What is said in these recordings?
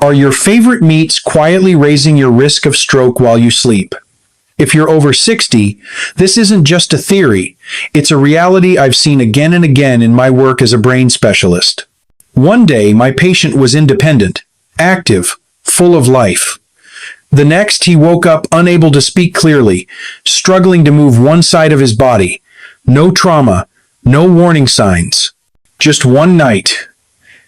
Are your favorite meats quietly raising your risk of stroke while you sleep? If you're over 60, this isn't just a theory. It's a reality I've seen again and again in my work as a brain specialist. One day, my patient was independent, active, full of life. The next, he woke up unable to speak clearly, struggling to move one side of his body. No trauma, no warning signs. Just one night.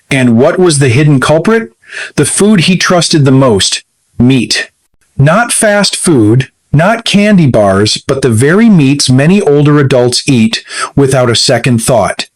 And what was the hidden culprit? The food he trusted the most, meat. Not fast food, not candy bars, but the very meats many older adults eat without a second thought.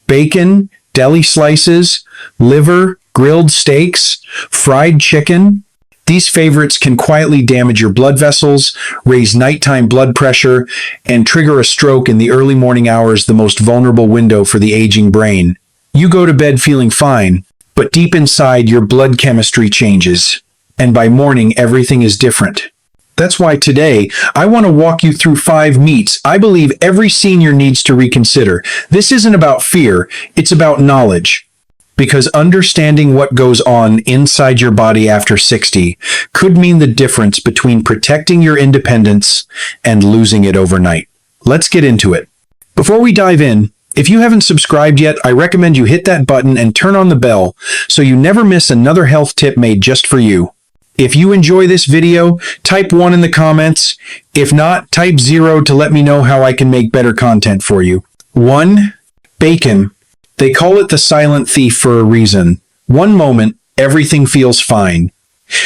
Bacon, deli slices, liver, grilled steaks, fried chicken. These favorites can quietly damage your blood vessels, raise nighttime blood pressure, and trigger a stroke in the early morning hours, the most vulnerable window for the aging brain. You go to bed feeling fine, but deep inside your blood chemistry changes, and by morning everything is different. That's why today, I want to walk you through 5 meats I believe every senior needs to reconsider. This isn't about fear, it's about knowledge. Because understanding what goes on inside your body after 60 could mean the difference between protecting your independence and losing it overnight. Let's get into it. Before we dive in, if you haven't subscribed yet, I recommend you hit that button and turn on the bell so you never miss another health tip made just for you. If you enjoy this video, type 1 in the comments. If not, type 0 to let me know how I can make better content for you. 1. Bacon. They call it the silent thief for a reason. One moment, everything feels fine.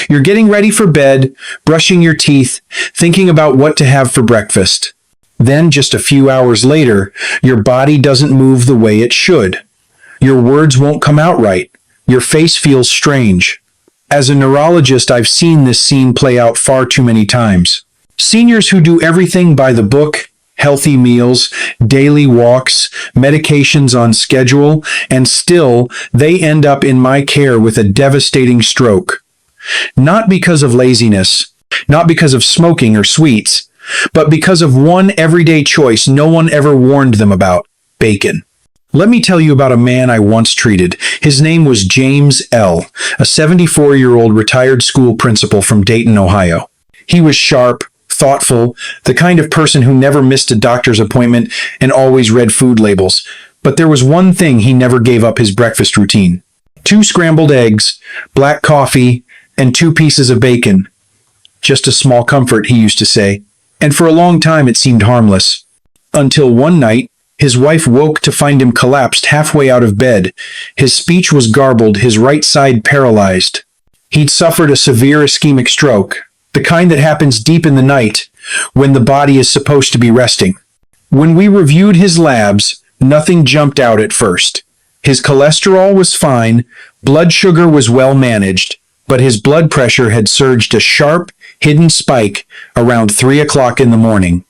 You're getting ready for bed, brushing your teeth, thinking about what to have for breakfast. Then, just a few hours later, your body doesn't move the way it should. Your words won't come out right. Your face feels strange. As a neurologist, I've seen this scene play out far too many times. Seniors who do everything by the book, healthy meals, daily walks, medications on schedule, and still they end up in my care with a devastating stroke. Not because of laziness, not because of smoking or sweets, but because of one everyday choice no one ever warned them about: bacon. Let me tell you about a man I once treated. His name was James L., a 74-year-old retired school principal from Dayton, Ohio. He was sharp, thoughtful, the kind of person who never missed a doctor's appointment and always read food labels. But there was one thing he never gave up: his breakfast routine. 2 scrambled eggs, black coffee, and 2 pieces of bacon. Just a small comfort, he used to say. And for a long time it seemed harmless. Until one night, his wife woke to find him collapsed halfway out of bed. His speech was garbled, his right side paralyzed. He'd suffered a severe ischemic stroke, the kind that happens deep in the night, when the body is supposed to be resting. When we reviewed his labs, nothing jumped out at first. His cholesterol was fine, blood sugar was well managed, but his blood pressure had surged a sharp, hidden spike around 3 o'clock in the morning.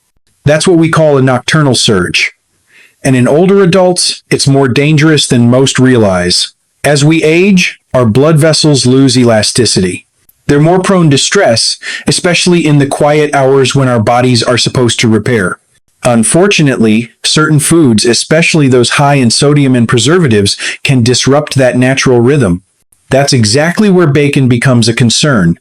That's what we call a nocturnal surge. And in older adults, it's more dangerous than most realize. As we age, our blood vessels lose elasticity. They're more prone to stress, especially in the quiet hours when our bodies are supposed to repair. Unfortunately, certain foods, especially those high in sodium and preservatives, can disrupt that natural rhythm. That's exactly where bacon becomes a concern.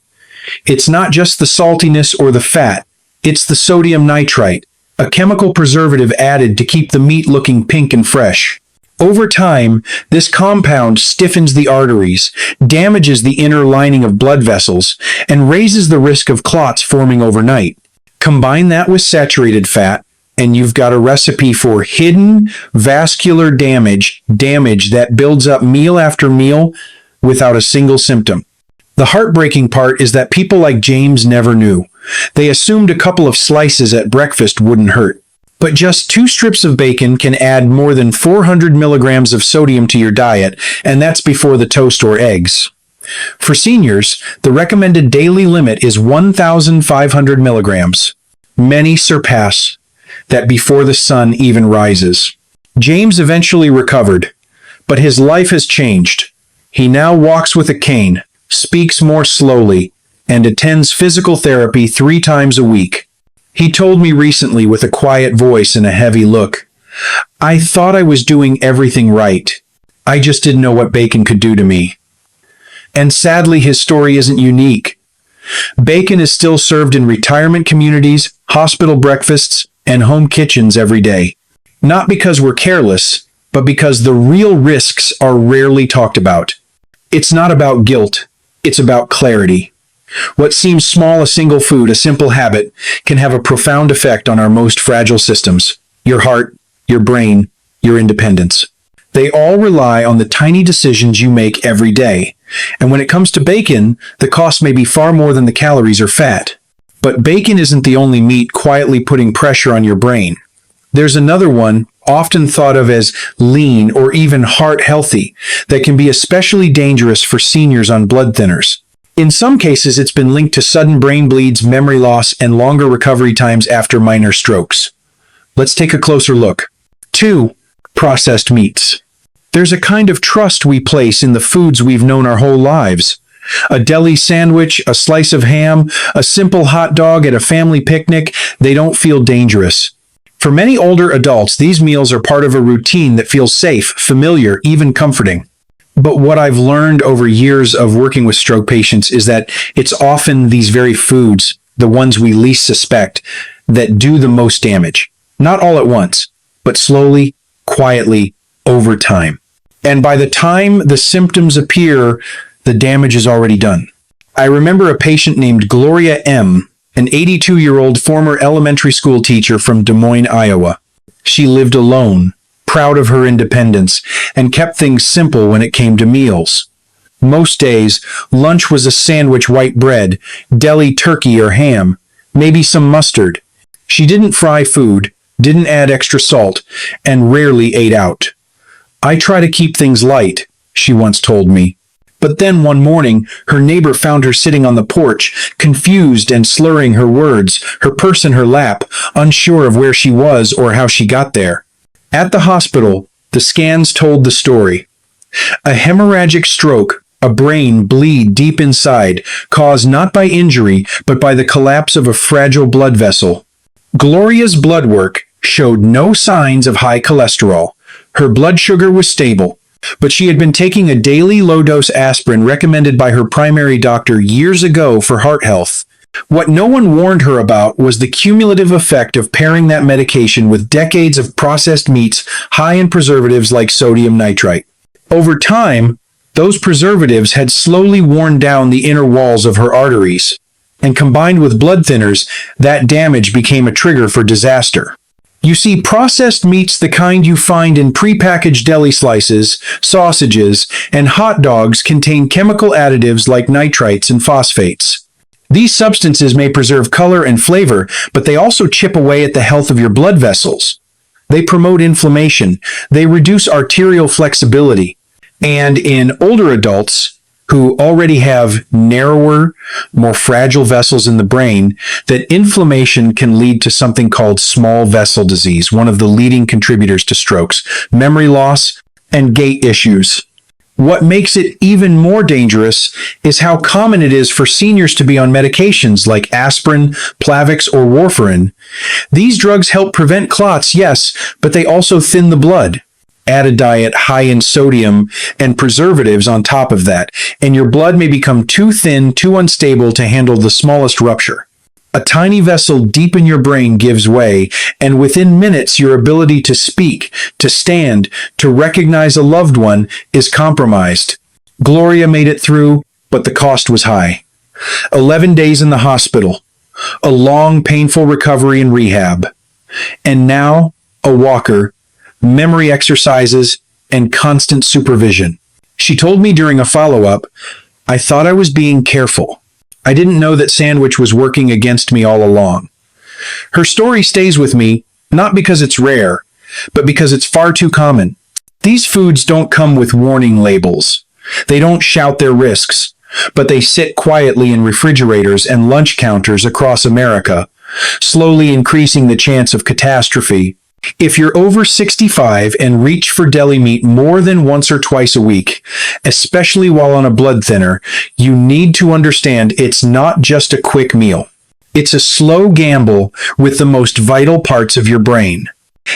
It's not just the saltiness or the fat, it's the sodium nitrite, a chemical preservative added to keep the meat looking pink and fresh. Over time, this compound stiffens the arteries, damages the inner lining of blood vessels, and raises the risk of clots forming overnight. Combine that with saturated fat, and you've got a recipe for hidden vascular damage that builds up meal after meal without a single symptom. The heartbreaking part is that people like James never knew. They assumed a couple of slices at breakfast wouldn't hurt. But just 2 strips of bacon can add more than 400 milligrams of sodium to your diet, and that's before the toast or eggs. For seniors, the recommended daily limit is 1,500 milligrams. Many surpass that before the sun even rises. James eventually recovered, but his life has changed. He now walks with a cane, speaks more slowly, and attends physical therapy 3 times a week. He told me recently with a quiet voice and a heavy look, "I thought I was doing everything right. I just didn't know what bacon could do to me." And sadly, his story isn't unique. Bacon is still served in retirement communities, hospital breakfasts, and home kitchens every day. Not because we're careless, but because the real risks are rarely talked about. It's not about guilt, it's about clarity. What seems small, a single food, a simple habit, can have a profound effect on our most fragile systems: your heart, your brain, your independence. They all rely on the tiny decisions you make every day. And when it comes to bacon, the cost may be far more than the calories or fat. But bacon isn't the only meat quietly putting pressure on your brain. There's another one, often thought of as lean or even heart healthy, that can be especially dangerous for seniors on blood thinners. In some cases, it's been linked to sudden brain bleeds, memory loss, and longer recovery times after minor strokes. Let's take a closer look. 2. Processed meats. There's a kind of trust we place in the foods we've known our whole lives. A deli sandwich, a slice of ham, a simple hot dog at a family picnic, they don't feel dangerous. For many older adults, these meals are part of a routine that feels safe, familiar, even comforting. But what I've learned over years of working with stroke patients is that it's often these very foods, the ones we least suspect, that do the most damage. Not all at once, but slowly, quietly, over time. And by the time the symptoms appear, the damage is already done. I remember a patient named Gloria M., an 82-year-old former elementary school teacher from Des Moines, Iowa. She lived alone, proud of her independence, and kept things simple when it came to meals. Most days, lunch was a sandwich, white bread, deli turkey or ham, maybe some mustard. She didn't fry food, didn't add extra salt, and rarely ate out. "I try to keep things light," she once told me. But then one morning, her neighbor found her sitting on the porch, confused and slurring her words, her purse in her lap, unsure of where she was or how she got there. At the hospital, the scans told the story. A hemorrhagic stroke, a brain bleed deep inside, caused not by injury, but by the collapse of a fragile blood vessel. Gloria's blood work showed no signs of high cholesterol. Her blood sugar was stable, but she had been taking a daily low-dose aspirin recommended by her primary doctor years ago for heart health. What no one warned her about was the cumulative effect of pairing that medication with decades of processed meats high in preservatives like sodium nitrite. Over time, those preservatives had slowly worn down the inner walls of her arteries, and combined with blood thinners, that damage became a trigger for disaster. You see, processed meats, the kind you find in prepackaged deli slices, sausages, and hot dogs, contain chemical additives like nitrites and phosphates. These substances may preserve color and flavor, but they also chip away at the health of your blood vessels. They promote inflammation, they reduce arterial flexibility, and in older adults who already have narrower, more fragile vessels in the brain, that inflammation can lead to something called small vessel disease, one of the leading contributors to strokes, memory loss, and gait issues. What makes it even more dangerous is how common it is for seniors to be on medications like aspirin, Plavix, or warfarin. These drugs help prevent clots, yes, but they also thin the blood. Add a diet high in sodium and preservatives on top of that, and your blood may become too thin, too unstable to handle the smallest rupture. A tiny vessel deep in your brain gives way, and within minutes your ability to speak, to stand, to recognize a loved one is compromised. Gloria made it through, but the cost was high. 11 days in the hospital, a long, painful recovery and rehab, and now a walker, memory exercises, and constant supervision. She told me during a follow-up, "I thought I was being careful. I didn't know that sandwich was working against me all along." Her story stays with me, not because it's rare, but because it's far too common. These foods don't come with warning labels. They don't shout their risks, but they sit quietly in refrigerators and lunch counters across America, slowly increasing the chance of catastrophe. If you're over 65 and reach for deli meat more than once or twice a week, especially while on a blood thinner, you need to understand it's not just a quick meal. It's a slow gamble with the most vital parts of your brain.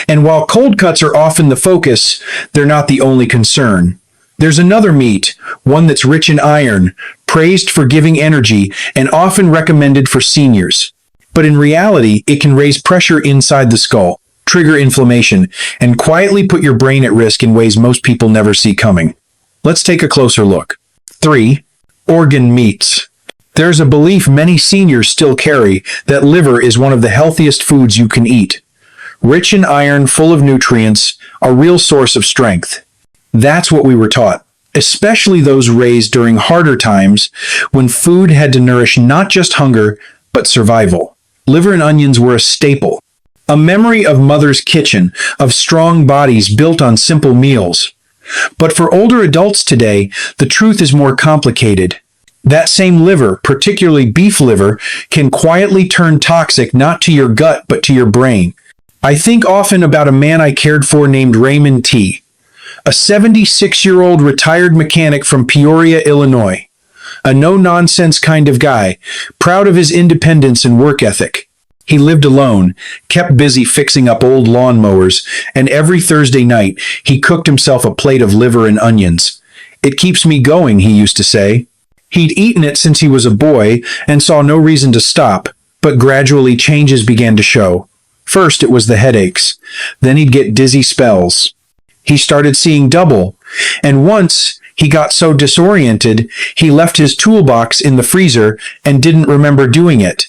And while cold cuts are often the focus, they're not the only concern. There's another meat, one that's rich in iron, praised for giving energy, and often recommended for seniors. But in reality, it can raise pressure inside the skull, trigger inflammation, and quietly put your brain at risk in ways most people never see coming. Let's take a closer look. 3. Organ meats. There's a belief many seniors still carry that liver is one of the healthiest foods you can eat. Rich in iron, full of nutrients, a real source of strength. That's what we were taught, especially those raised during harder times when food had to nourish not just hunger, but survival. Liver and onions were a staple. A memory of mother's kitchen, of strong bodies built on simple meals. But for older adults today, the truth is more complicated. That same liver, particularly beef liver, can quietly turn toxic not to your gut but to your brain. I think often about a man I cared for named Raymond T., a 76-year-old retired mechanic from Peoria, Illinois. A no-nonsense kind of guy, proud of his independence and work ethic. He lived alone, kept busy fixing up old lawnmowers, and every Thursday night, he cooked himself a plate of liver and onions. "It keeps me going," he used to say. He'd eaten it since he was a boy and saw no reason to stop, but gradually changes began to show. First, it was the headaches. Then he'd get dizzy spells. He started seeing double, and once he got so disoriented, he left his toolbox in the freezer and didn't remember doing it.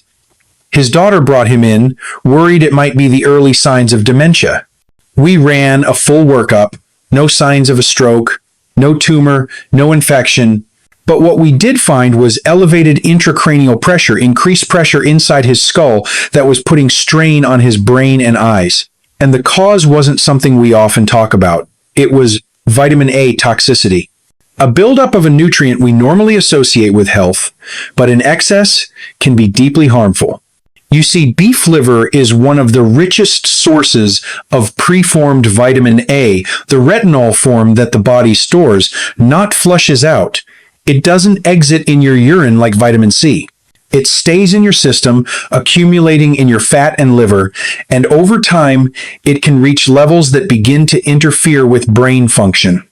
His daughter brought him in, worried it might be the early signs of dementia. We ran a full workup, no signs of a stroke, no tumor, no infection. But what we did find was elevated intracranial pressure, increased pressure inside his skull that was putting strain on his brain and eyes. And the cause wasn't something we often talk about. It was vitamin A toxicity. A buildup of a nutrient we normally associate with health, but in excess can be deeply harmful. You see, beef liver is one of the richest sources of preformed vitamin A, the retinol form that the body stores, not flushes out. It doesn't exit in your urine like vitamin C. It stays in your system, accumulating in your fat and liver, and over time, it can reach levels that begin to interfere with brain function.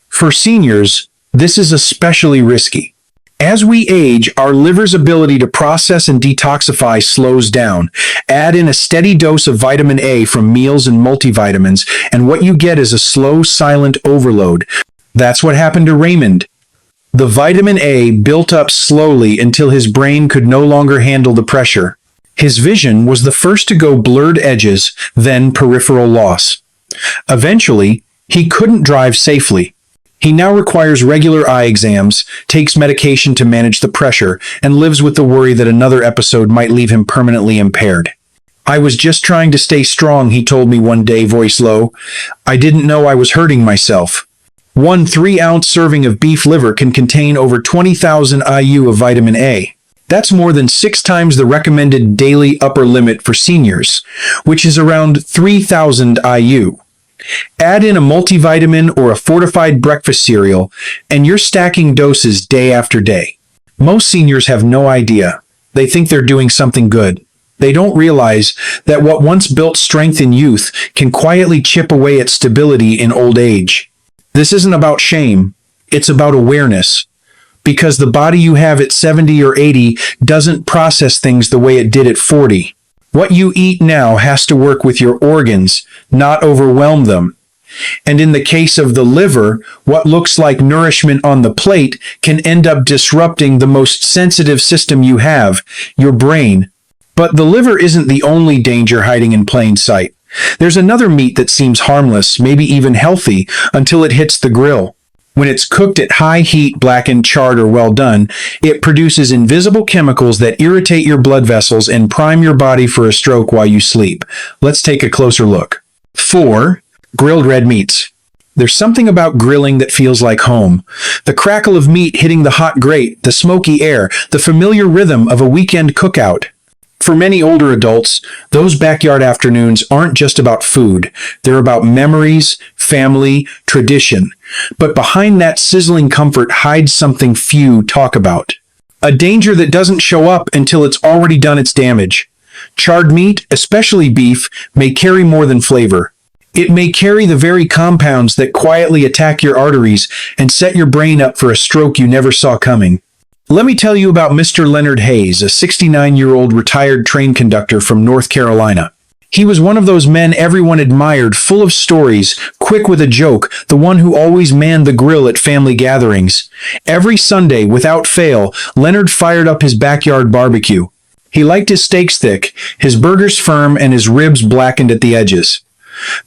For seniors, this is especially risky. As we age, our liver's ability to process and detoxify slows down. Add in a steady dose of vitamin A from meals and multivitamins, and what you get is a slow, silent overload. That's what happened to Raymond. The vitamin A built up slowly until his brain could no longer handle the pressure. His vision was the first to go blurred edges, then peripheral loss. Eventually, he couldn't drive safely. He now requires regular eye exams, takes medication to manage the pressure, and lives with the worry that another episode might leave him permanently impaired. "I was just trying to stay strong," he told me one day, voice low. "I didn't know I was hurting myself." One 3-ounce serving of beef liver can contain over 20,000 IU of vitamin A. That's more than 6 times the recommended daily upper limit for seniors, which is around 3,000 IU. Add in a multivitamin or a fortified breakfast cereal, and you're stacking doses day after day. Most seniors have no idea. They think they're doing something good. They don't realize that what once built strength in youth can quietly chip away at stability in old age. This isn't about shame, it's about awareness. Because the body you have at 70 or 80 doesn't process things the way it did at 40. What you eat now has to work with your organs, not overwhelm them. And in the case of the liver, what looks like nourishment on the plate can end up disrupting the most sensitive system you have, your brain. But the liver isn't the only danger hiding in plain sight. There's another meat that seems harmless, maybe even healthy, until it hits the grill. When it's cooked at high heat, blackened, charred, or well done, it produces invisible chemicals that irritate your blood vessels and prime your body for a stroke while you sleep. Let's take a closer look. 4. Grilled red meats. There's something about grilling that feels like home. The crackle of meat hitting the hot grate, the smoky air, the familiar rhythm of a weekend cookout. For many older adults, those backyard afternoons aren't just about food. They're about memories, family, tradition. But behind that sizzling comfort hides something few talk about. A danger that doesn't show up until it's already done its damage. Charred meat, especially beef, may carry more than flavor. It may carry the very compounds that quietly attack your arteries and set your brain up for a stroke you never saw coming. Let me tell you about Mr. Leonard Hayes, a 69-year-old retired train conductor from North Carolina. He was one of those men everyone admired, full of stories, quick with a joke, the one who always manned the grill at family gatherings. Every Sunday, without fail, Leonard fired up his backyard barbecue. He liked his steaks thick, his burgers firm, and his ribs blackened at the edges.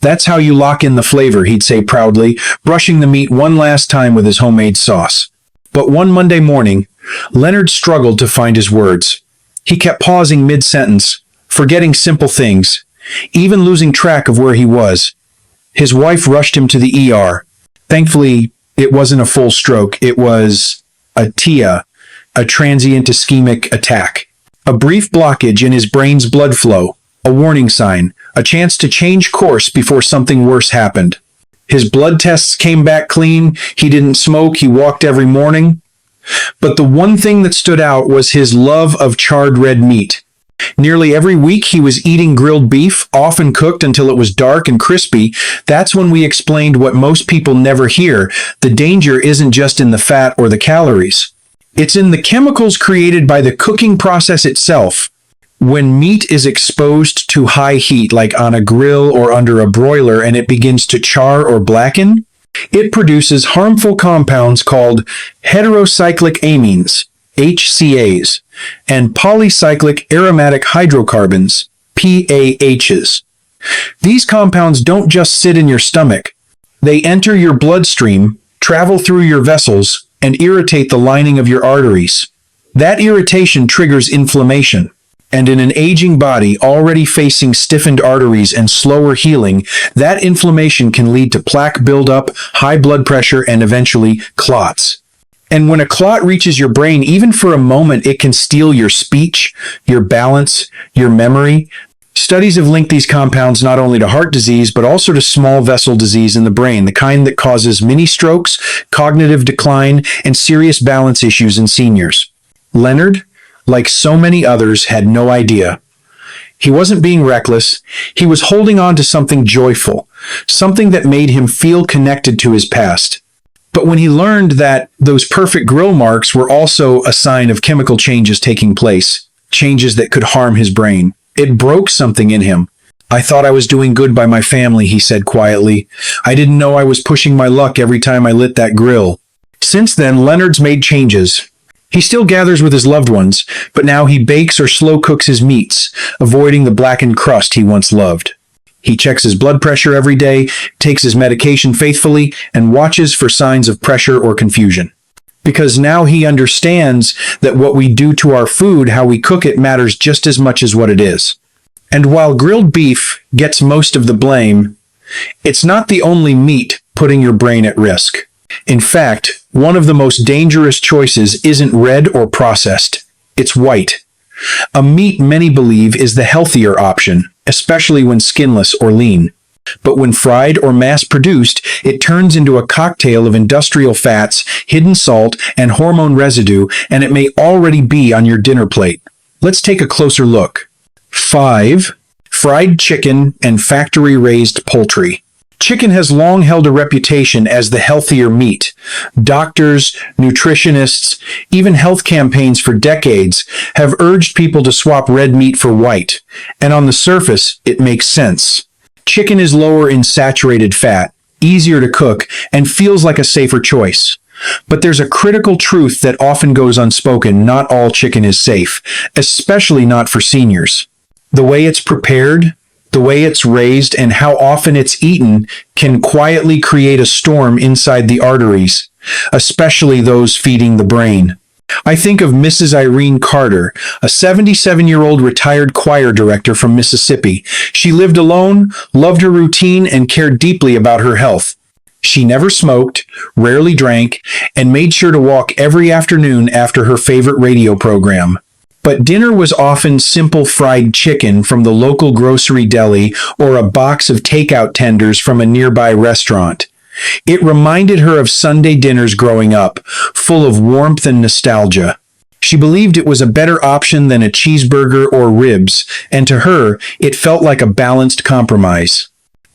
"That's how you lock in the flavor," he'd say proudly, brushing the meat one last time with his homemade sauce. But one Monday morning, Leonard struggled to find his words. He kept pausing mid-sentence, forgetting simple things, even losing track of where he was. His wife rushed him to the ER. Thankfully, it wasn't a full stroke. It was a TIA, a transient ischemic attack. A brief blockage in his brain's blood flow, a warning sign, a chance to change course before something worse happened. His blood tests came back clean. He didn't smoke. He walked every morning. But the one thing that stood out was his love of charred red meat. Nearly every week he was eating grilled beef, often cooked until it was dark and crispy. That's when we explained what most people never hear. The danger isn't just in the fat or the calories. It's in the chemicals created by the cooking process itself. When meat is exposed to high heat, like on a grill or under a broiler, and it begins to char or blacken, it produces harmful compounds called heterocyclic amines, HCAs, and polycyclic aromatic hydrocarbons, PAHs. These compounds don't just sit in your stomach. They enter your bloodstream, travel through your vessels, and irritate the lining of your arteries. That irritation triggers inflammation. And in an aging body already facing stiffened arteries and slower healing, that inflammation can lead to plaque buildup, high blood pressure, and eventually clots. And when a clot reaches your brain, even for a moment, it can steal your speech, your balance, your memory. Studies have linked these compounds not only to heart disease, but also to small vessel disease in the brain, the kind that causes mini strokes, cognitive decline, and serious balance issues in seniors. Leonard, like so many others, had no idea. He wasn't being reckless. He was holding on to something joyful, something that made him feel connected to his past. But when he learned that those perfect grill marks were also a sign of chemical changes taking place, changes that could harm his brain, it broke something in him. "I thought I was doing good by my family," he said quietly. "I didn't know I was pushing my luck every time I lit that grill." Since then, Leonard's made changes. He still gathers with his loved ones, but now he bakes or slow cooks his meats, avoiding the blackened crust he once loved. He checks his blood pressure every day, takes his medication faithfully, and watches for signs of pressure or confusion. Because now he understands that what we do to our food, how we cook it, matters just as much as what it is. And while grilled beef gets most of the blame, it's not the only meat putting your brain at risk. In fact, one of the most dangerous choices isn't red or processed. It's white. A meat many believe is the healthier option, especially when skinless or lean. But when fried or mass-produced, it turns into a cocktail of industrial fats, hidden salt, and hormone residue, and it may already be on your dinner plate. Let's take a closer look. 5. Fried chicken and factory-raised poultry. Chicken has long held a reputation as the healthier meat. Doctors, nutritionists, even health campaigns for decades have urged people to swap red meat for white. And on the surface, it makes sense. Chicken is lower in saturated fat, easier to cook, and feels like a safer choice. But there's a critical truth that often goes unspoken: not all chicken is safe, especially not for seniors. The way it's prepared, the way it's raised, and how often it's eaten can quietly create a storm inside the arteries, especially those feeding the brain. I think of Mrs. Irene Carter, a 77-year-old retired choir director from Mississippi. She lived alone, loved her routine, and cared deeply about her health. She never smoked, rarely drank, and made sure to walk every afternoon after her favorite radio program. But dinner was often simple fried chicken from the local grocery deli or a box of takeout tenders from a nearby restaurant. It reminded her of Sunday dinners growing up, full of warmth and nostalgia. She believed it was a better option than a cheeseburger or ribs, and to her, it felt like a balanced compromise.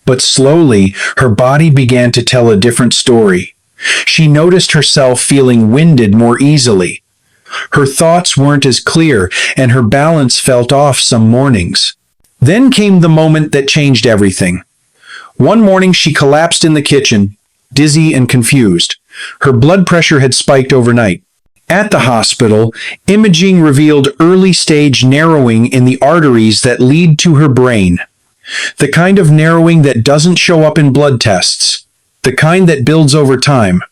But slowly, her body began to tell a different story. She noticed herself feeling winded more easily. Her thoughts weren't as clear, and her balance felt off some mornings. Then came the moment that changed everything. One morning she collapsed in the kitchen, dizzy and confused. Her blood pressure had spiked overnight. At the hospital, imaging revealed early-stage narrowing in the arteries that lead to her brain. The kind of narrowing that doesn't show up in blood tests. The kind that builds over time.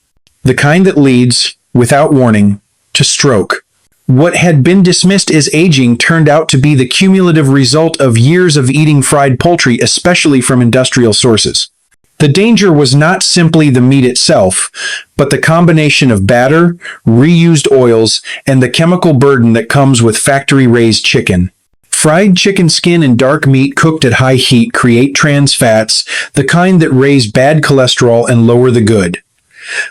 The kind that leads, without warning, to stroke. What had been dismissed as aging turned out to be the cumulative result of years of eating fried poultry, especially from industrial sources. The danger was not simply the meat itself, but the combination of batter, reused oils, and the chemical burden that comes with factory-raised chicken. Fried chicken skin and dark meat cooked at high heat create trans fats, the kind that raise bad cholesterol and lower the good.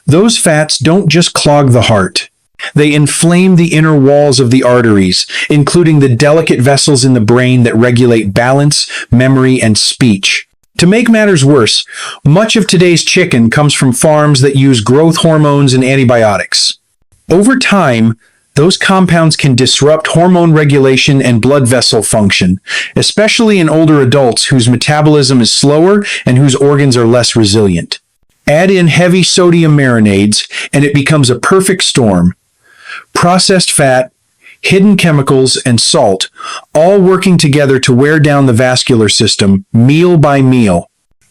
Those fats don't just clog the heart. They inflame the inner walls of the arteries, including the delicate vessels in the brain that regulate balance, memory, and speech. To make matters worse, much of today's chicken comes from farms that use growth hormones and antibiotics. Over time, those compounds can disrupt hormone regulation and blood vessel function, especially in older adults whose metabolism is slower and whose organs are less resilient. Add in heavy sodium marinades, and it becomes a perfect storm. Processed fat, hidden chemicals, and salt, all working together to wear down the vascular system, meal by meal.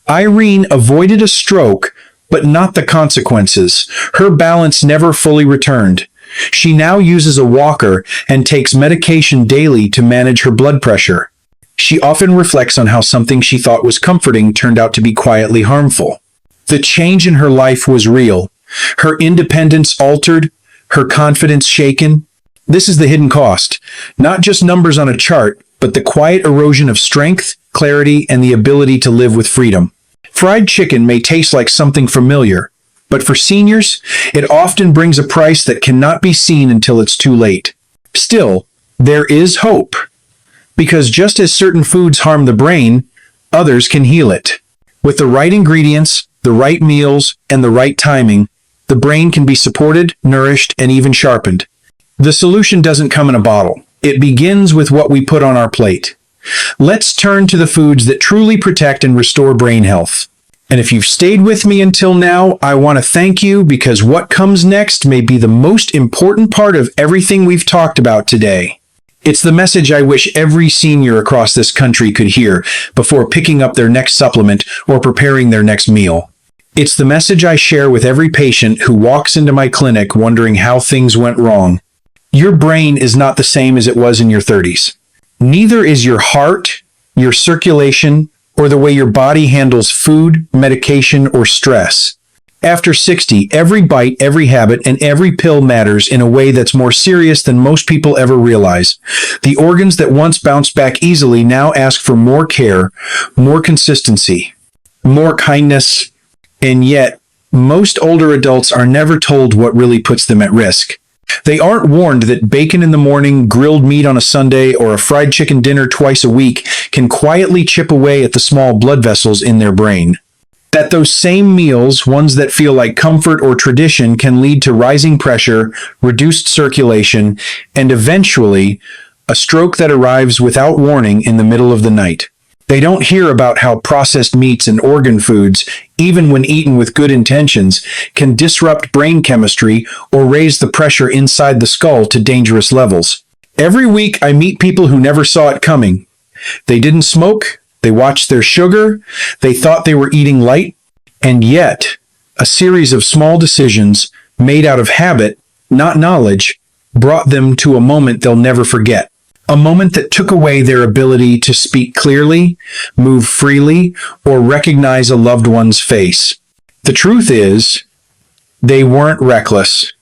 Irene avoided a stroke, but not the consequences. Her balance never fully returned. She now uses a walker and takes medication daily to manage her blood pressure. She often reflects on how something she thought was comforting turned out to be quietly harmful. The change in her life was real. Her independence altered, her confidence shaken. This is the hidden cost. Not just numbers on a chart, but the quiet erosion of strength, clarity, and the ability to live with freedom. Fried chicken may taste like something familiar, but for seniors, it often brings a price that cannot be seen until it's too late. Still, there is hope. Because just as certain foods harm the brain, others can heal it. With the right ingredients, the right meals, and the right timing, the brain can be supported, nourished, and even sharpened. The solution doesn't come in a bottle. It begins with what we put on our plate. Let's turn to the foods that truly protect and restore brain health. And if you've stayed with me until now, I want to thank you, because what comes next may be the most important part of everything we've talked about today. It's the message I wish every senior across this country could hear before picking up their next supplement or preparing their next meal. It's the message I share with every patient who walks into my clinic wondering how things went wrong. Your brain is not the same as it was in your 30s. Neither is your heart, your circulation, or the way your body handles food, medication, or stress. After 60, every bite, every habit, and every pill matters in a way that's more serious than most people ever realize. The organs that once bounced back easily now ask for more care, more consistency, more kindness, and yet, most older adults are never told what really puts them at risk. They aren't warned that bacon in the morning, grilled meat on a Sunday, or a fried chicken dinner twice a week can quietly chip away at the small blood vessels in their brain. That those same meals, ones that feel like comfort or tradition, can lead to rising pressure, reduced circulation, and eventually, a stroke that arrives without warning in the middle of the night. They don't hear about how processed meats and organ foods, even when eaten with good intentions, can disrupt brain chemistry or raise the pressure inside the skull to dangerous levels. Every week I meet people who never saw it coming. They didn't smoke, they watched their sugar, they thought they were eating light, and yet, a series of small decisions made out of habit, not knowledge, brought them to a moment they'll never forget. A moment that took away their ability to speak clearly, move freely, or recognize a loved one's face. The truth is, they weren't reckless.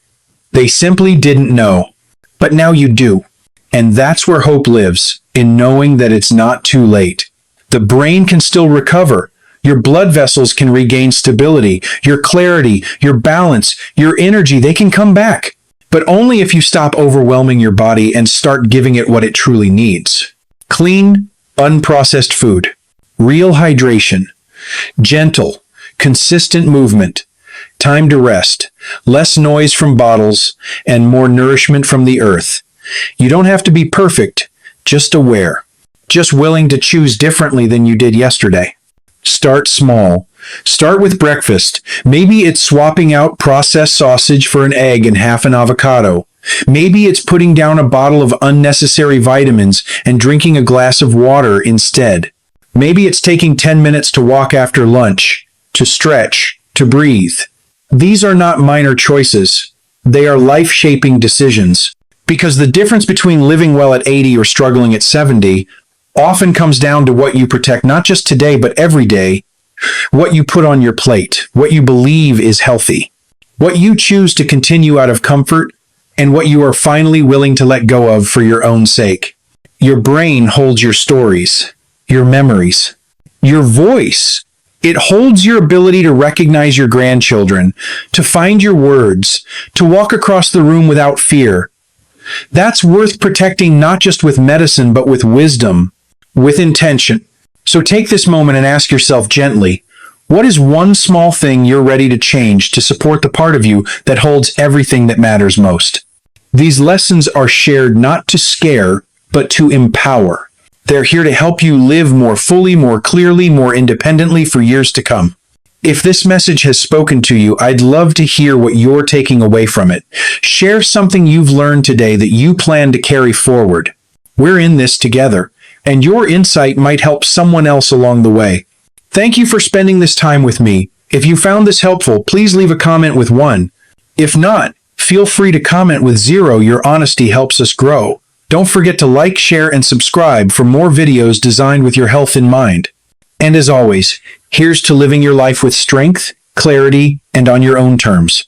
They simply didn't know. But now you do. And that's where hope lives, in knowing that it's not too late. The brain can still recover. Your blood vessels can regain stability. Your clarity, your balance, your energy, they can come back. But only if you stop overwhelming your body and start giving it what it truly needs. Clean, unprocessed food. Real hydration. Gentle, consistent movement, time to rest, less noise from bottles, and more nourishment from the earth. You don't have to be perfect, just aware. Just willing to choose differently than you did yesterday. Start small. Start with breakfast. Maybe it's swapping out processed sausage for an egg and half an avocado. Maybe it's putting down a bottle of unnecessary vitamins and drinking a glass of water instead. Maybe it's taking 10 minutes to walk after lunch, to stretch, to breathe. These are not minor choices. They are life-shaping decisions. Because the difference between living well at 80 or struggling at 70 often comes down to what you protect not just today but every day, what you put on your plate, what you believe is healthy, what you choose to continue out of comfort, and what you are finally willing to let go of for your own sake. Your brain holds your stories, your memories, your voice. It holds your ability to recognize your grandchildren, to find your words, to walk across the room without fear. That's worth protecting not just with medicine but with wisdom, with intention. So take this moment and ask yourself gently, what is one small thing you're ready to change to support the part of you that holds everything that matters most? These lessons are shared not to scare, but to empower. They're here to help you live more fully, more clearly, more independently for years to come. If this message has spoken to you, I'd love to hear what you're taking away from it. Share something you've learned today that you plan to carry forward. We're in this together, and your insight might help someone else along the way. Thank you for spending this time with me. If you found this helpful, please leave a comment with 1. If not, feel free to comment with 0. Your honesty helps us grow. Don't forget to like, share, and subscribe for more videos designed with your health in mind. And as always, here's to living your life with strength, clarity, and on your own terms.